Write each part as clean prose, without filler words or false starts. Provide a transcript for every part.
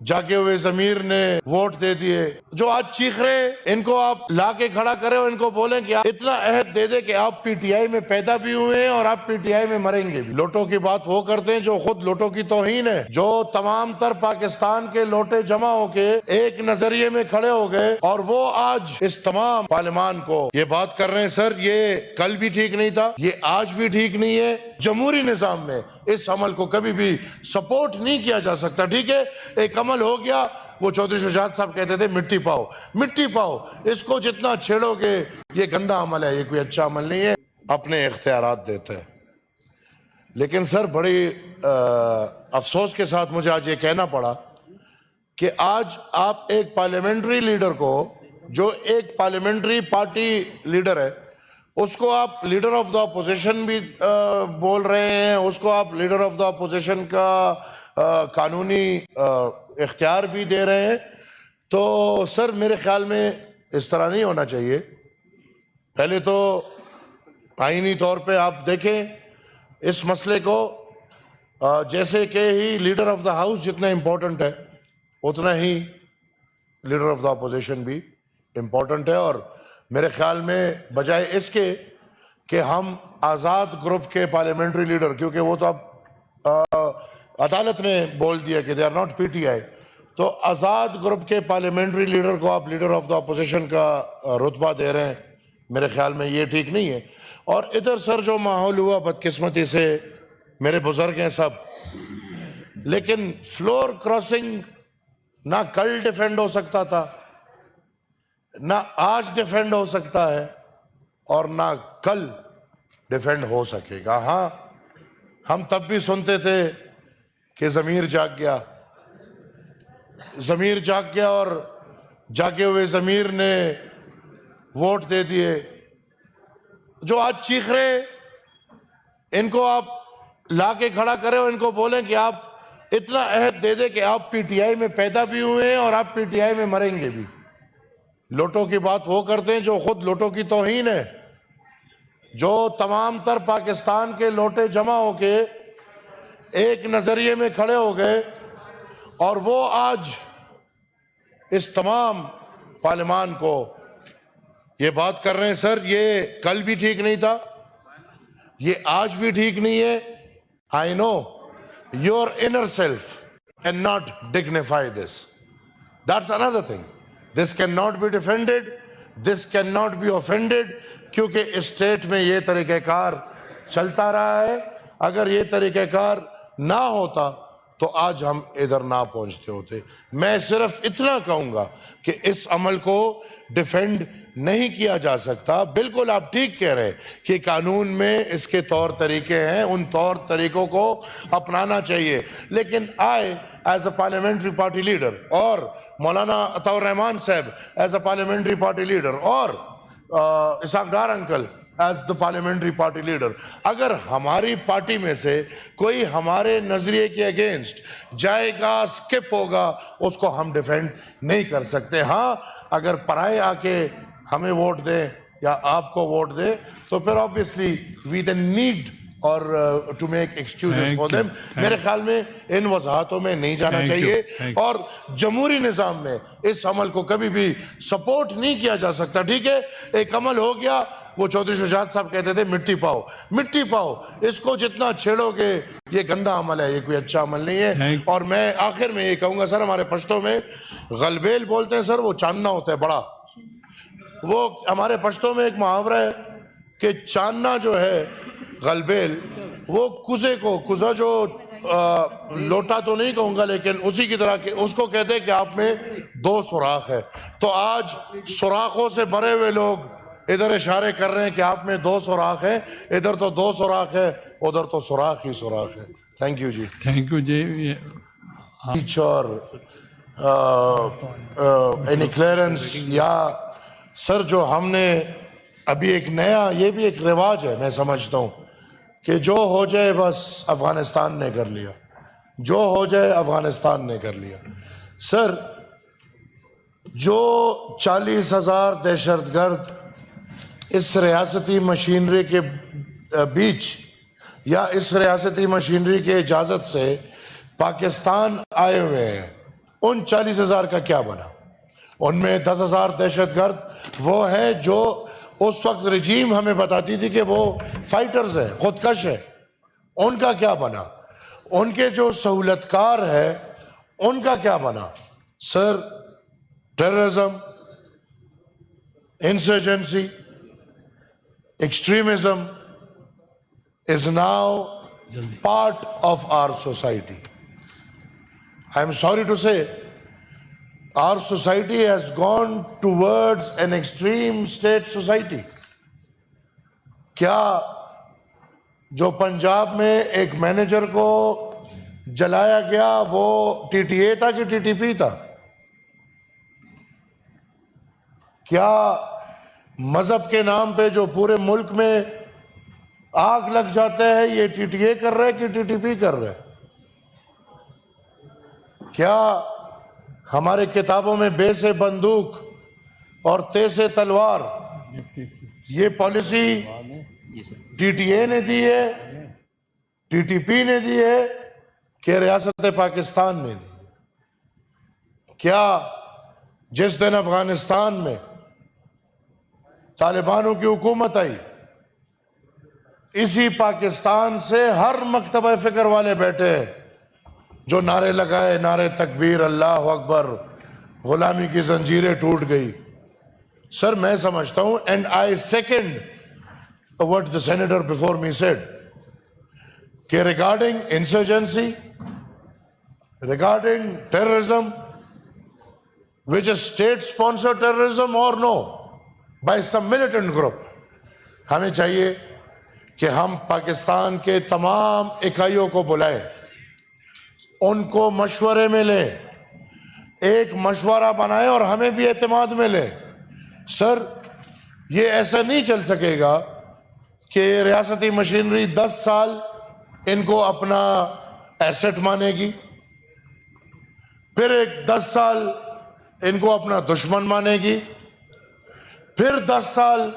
जागे हुए ज़मीर ने वोट दे दिए। जो आज चीख रहे इनको आप ला के खड़ा करें और इनको बोलें कि आप इतना अहद दे दे कि आप पीटीआई में पैदा भी हुए हैं और आप पीटीआई में मरेंगे भी। लोटों की बात वो करते हैं जो खुद लोटों की तौहीन है, जो तमाम तर पाकिस्तान के लोटे जमा होके एक नजरिए में खड़े हो गए और वो आज इस तमाम पार्लियामान को ये बात कर रहे हैं। सर ये कल भी ठीक नहीं था, ये आज भी ठीक नहीं है। जमहूरी निजाम में इस अमल को कभी भी सपोर्ट नहीं किया जा सकता। ठीक है, एक अमल हो गया, वो चौधरी शुजात साहब कहते थे मिट्टी पाओ, मिट्टी पाओ, इसको जितना छेड़ोगे ये गंदा अमल है, ये कोई अच्छा अमल नहीं है। अपने इख्तियारात देते हैं। लेकिन सर बड़ी अफसोस के साथ मुझे आज ये कहना पड़ा कि आज आप एक पार्लियामेंट्री लीडर को, जो एक पार्लियामेंट्री पार्टी लीडर है, उसको आप लीडर ऑफ द अपोजिशन भी बोल रहे हैं, उसको आप लीडर ऑफ द अपोजिशन का कानूनी इख्तियार भी दे रहे हैं। तो सर मेरे ख्याल में इस तरह नहीं होना चाहिए। पहले तो आईनी तौर पे आप देखें इस मसले को, जैसे कि ही लीडर ऑफ द हाउस जितना इम्पोर्टेंट है उतना ही लीडर ऑफ द अपोजिशन भी इम्पोर्टेंट है। और मेरे ख्याल में बजाय इसके कि हम आज़ाद ग्रुप के पार्लियामेंट्री लीडर, क्योंकि वो तो अब अदालत ने बोल दिया कि दे आर नॉट पीटीआई, तो आज़ाद ग्रुप के पार्लियामेंट्री लीडर को आप लीडर ऑफ द अपोजिशन का रुतबा दे रहे हैं। मेरे ख्याल में ये ठीक नहीं है। और इधर सर जो माहौल हुआ बदकिस्मती से, मेरे बुजुर्ग हैं सब, लेकिन फ्लोर क्रॉसिंग ना कल डिफेंड हो सकता था, ना आज डिफेंड हो सकता है और ना कल डिफेंड हो सकेगा। हाँ, हम तब भी सुनते थे कि ज़मीर जाग गया, ज़मीर जाग गया और जागे हुए ज़मीर ने वोट दे दिए। जो आज चीख रहे इनको आप ला के खड़ा करें और इनको बोलें कि आप इतना अहद दे दे कि आप पीटीआई में पैदा भी हुए हैं और आप पीटीआई में मरेंगे भी। लोटों की बात वो करते हैं जो खुद लोटों की तौहीन है, जो तमाम तर पाकिस्तान के लोटे जमा होके एक नजरिए में खड़े हो गए और वो आज इस तमाम पार्लियामान को ये बात कर रहे हैं। सर ये कल भी ठीक नहीं था, ये आज भी ठीक नहीं है। I know your inner self can not dignify this, that's another thing. This can not be defended, this can not be offended, क्योंकि स्टेट में ये तरीक़ेकार चलता रहा है। अगर ये तरीक़ेकार ना होता तो आज हम इधर ना पहुंचते होते। मैं सिर्फ इतना कहूंगा कि इस अमल को डिफेंड नहीं किया जा सकता। बिल्कुल आप ठीक कह रहे हैं कि कानून में इसके तौर तरीके हैं, उन तौर तरीकों को अपनाना चाहिए। लेकिन I as a parliamentary party leader और Maulana Ataur Rahman Sahab as a parliamentary party leader और Ishaq Dar uncle as the parliamentary party leader, अगर हमारी पार्टी में से कोई हमारे नजरिए के अगेंस्ट जाएगा, स्किप होगा, उसको हम डिफेंड नहीं कर सकते। हाँ, अगर पराए आके हमें वोट दे या आपको वोट दे तो फिर ऑब्वियसली वी देन नीड और to make excuses for them. मेरे ख्याल में इन वजाहतों में नहीं जाना चाहिए और जमहूरी निज़ाम में इस अमल को कभी भी सपोर्ट नहीं किया जा सकता। ठीक है, एक अमल हो गया, वो चौधरी शुजात साहब कहते थे मिट्टी पाओ, मिट्टी पाओ, इसको जितना छेड़ोगे ये गंदा अमल है, ये कोई अच्छा अमल नहीं है। और मैं आखिर में ये कहूँगा सर, हमारे पश्तो में गलबेल बोलते हैं सर, वो चांदना होता है बड़ा। वो हमारे पश्तो में एक मुहावरा है कि चांदना जो है गलबेल, वो कुजे को, कुजा जो लोटा तो नहीं कहूँगा लेकिन उसी की तरह के, उसको कहते हैं कि आप में दो सुराख है। तो आज सुराखों से भरे हुए लोग इधर इशारे कर रहे हैं कि आप में दो सुराख है, इधर तो दो सुराख है, उधर तो सुराख ही सुराख है। थैंक यू जी। थैंक यू जी। और एनी क्लियरेंस या सर जो हमने अभी एक नया, ये भी एक रिवाज है मैं समझता हूँ कि जो हो जाए बस अफगानिस्तान ने कर लिया, जो हो जाए अफगानिस्तान ने कर लिया। सर जो 40,000 दहशतगर्द इस रियासती मशीनरी के बीच या इस रियासती मशीनरी के इजाज़त से पाकिस्तान आए हुए हैं, ان 40,000 کا کیا بنا؟ ان میں 10,000 دہشت گرد وہ ہیں جو اس وقت رجیم ہمیں بتاتی تھی کہ وہ فائٹرز ہیں، خودکش ہیں، ان کا کیا بنا؟ ان کے جو سہولت کار ہے ان کا کیا بنا؟ Sir, terrorism, insurgency, extremism is now part of our society. I am sorry to say, our society has gone towards an extreme state society. کیا جو پنجاب میں ایک مینیجر کو جلایا گیا وہ ٹی ٹی اے تھا کہ ٹی ٹی پی تھا؟ کیا مذہب کے نام پہ جو پورے ملک میں آگ لگ جاتا ہے یہ ٹی ٹی اے کر رہے کہ ٹی ٹی پی کر رہے؟ کیا ہمارے کتابوں میں بے سے بندوق اور تے سے تلوار یہ پالیسی ٹی ٹی اے نے دی ہے، ٹی ٹی پی نے دی ہے کہ ریاست پاکستان نے دی؟ کیا جس دن افغانستان میں طالبانوں کی حکومت آئی، اسی پاکستان سے ہر مکتبہ فکر والے بیٹھے جو نعرے لگائے، نعرے تکبیر، اللہ اکبر، غلامی کی زنجیریں ٹوٹ گئی؟ سر میں سمجھتا ہوں and I second what the senator before me said کہ regarding insurgency, regarding terrorism, which is state-sponsored terrorism or no, by some militant group، ہمیں چاہیے کہ ہم پاکستان کے تمام اکائیوں کو بلائیں، ان کو مشورے میں لیں، ایک مشورہ بنائیں اور ہمیں بھی اعتماد میں لیں۔ سر یہ ایسا نہیں چل سکے گا کہ ریاستی مشینری 10 سال ان کو اپنا ایسٹ مانے گی، پھر ایک 10 سال ان کو اپنا دشمن مانے گی، پھر 10 سال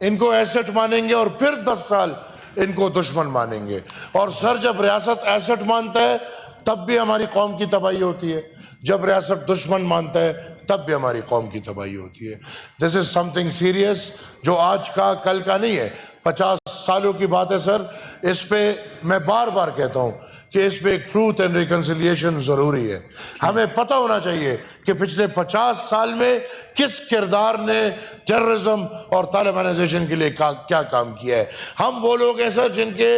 ان کو ایسٹ مانیں گے اور پھر 10 سال ان کو دشمن مانیں گے۔ اور سر جب ریاست ایسٹ مانتا ہے تب بھی ہماری قوم کی تباہی ہوتی ہے، جب ریاست دشمن مانتا ہے تب بھی ہماری قوم کی تباہی ہوتی ہے۔ دس از سم تھنگ سیریس جو آج کا کل کا نہیں ہے، 50 سالوں کی بات ہے۔ سر اس پہ میں بار بار کہتا ہوں کہ اس پہ ایک ٹروتھ اینڈ ریکنسیلیشن ضروری ہے۔ ہمیں پتہ ہونا چاہیے کہ پچھلے 50 سال میں کس کردار نے ٹیررزم اور طالبانائزیشن کے لیے کیا کام کیا ہے۔ ہم وہ لوگ ہیں سر جن کے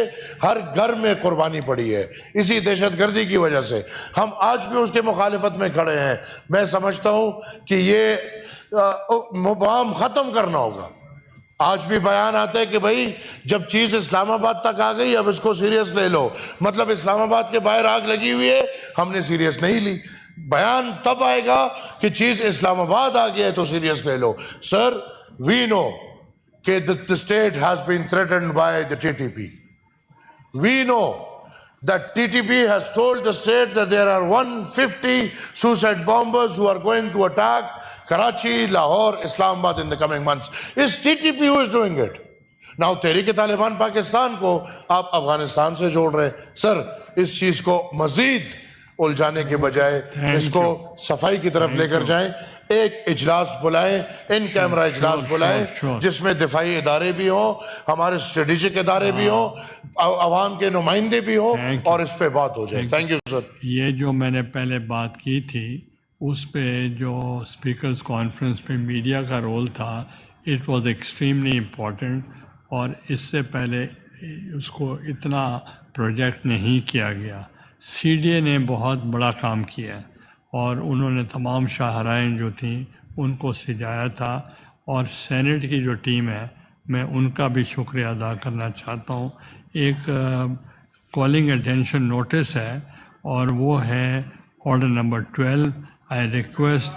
ہر گھر میں قربانی پڑی ہے اسی دہشت گردی کی وجہ سے، ہم آج بھی اس کے مخالفت میں کھڑے ہیں۔ میں سمجھتا ہوں کہ یہ مبہم ختم کرنا ہوگا۔ آج بھی بیان آتا ہے کہ بھائی جب چیز اسلام آباد تک آ گئی اب اس کو سیریس لے لو، مطلب اسلام آباد کے باہر آگ لگی ہوئی ہے ہم نے سیریس نہیں لی۔ بیان تب آئے گا کہ چیز اسلام آباد آ گیا ہے تو سیریس لے لو۔ سر وی نو کہ the state has been threatened by the TTP. We know that TTP has told the state that there are 150 suicide bombers who are going to attack Karachi, Lahore, Islamabad in the coming months. It's TTP who is doing it. Now تحریک طالبان پاکستان کو آپ افغانستان سے جوڑ رہے ہیں۔ سر اس چیز کو مزید الجھانے کے بجائے اس کو صفائی کی طرف لے کر جائیں، ایک اجلاس بلائیں، ان کیمرہ اجلاس بلائیں جس میں دفاعی ادارے بھی ہوں، ہمارے اسٹریٹجک ادارے بھی ہوں، عوام کے نمائندے بھی ہوں، اور اس پہ بات ہو جائے۔ Thank you sir. یہ جو میں نے پہلے بات کی تھی اس پہ جو اسپیکرز کانفرنس پہ میڈیا کا رول تھا، اٹ واز ایکسٹریملی امپورٹنٹ، اور اس سے پہلے اس کو اتنا پروجیکٹ نہیں کیا گیا۔ سی ڈی اے نے بہت بڑا کام کیا اور انہوں نے تمام شاہرائیں جو تھیں ان کو سجایا تھا، اور سینٹ کی جو ٹیم ہے میں ان کا بھی شکریہ ادا کرنا چاہتا ہوں۔ ایک کالنگ اٹینشن نوٹس ہے اور وہ ہے آرڈر نمبر 12۔ I request